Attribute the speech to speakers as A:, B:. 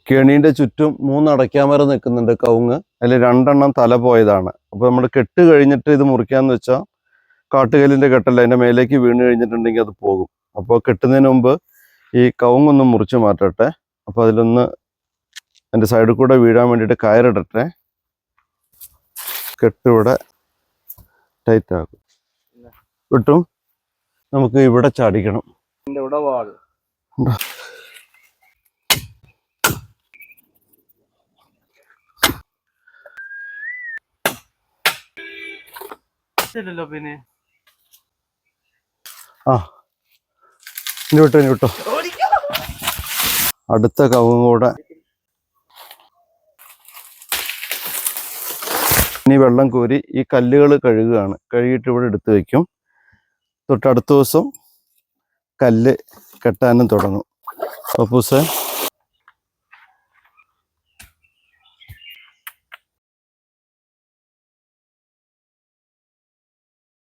A: കെണീൻ്റെ ചുറ്റും 3 അടയ്ക്കാമരം നിൽക്കുന്നുണ്ട് കവുങ്ങ്. അതിൽ 2 തല പോയതാണ്. അപ്പോൾ നമ്മൾ കെട്ട് കഴിഞ്ഞിട്ട് ഇത് മുറിക്കാന്ന് വെച്ചാൽ കാട്ടുകല്ലിൻ്റെ കെട്ടല്ല, അതിൻ്റെ മേലേക്ക് വീണ് കഴിഞ്ഞിട്ടുണ്ടെങ്കിൽ അത് പോകും. അപ്പോൾ കെട്ടുന്നതിന് മുമ്പ് ഈ കവുങ്ങൊന്ന് മുറിച്ച് മാറ്റട്ടെ. അപ്പോൾ അതിലൊന്ന് എൻ്റെ സൈഡിൽ കൂടെ വീഴാൻ വേണ്ടിയിട്ട് കയറിടട്ടെ. കെട്ടിവിടെ ടൈറ്റ് ആക്കും. കിട്ടും. നമുക്ക് ഇവിടെ ചാടിക്കണം.
B: പിന്നെ
A: ഇനി വിട്ടോ. അടുത്ത കവുങ്ങ് കൂടെ. ഇനി വെള്ളം കോരി ഈ കല്ലുകൾ കഴുകുകയാണ്. കഴുകിയിട്ട് ഇവിടെ എടുത്ത് വയ്ക്കും. തൊട്ടടുത്ത ദിവസം കല്ല് കെട്ടാനും തുടങ്ങും. പപ്പൂസേ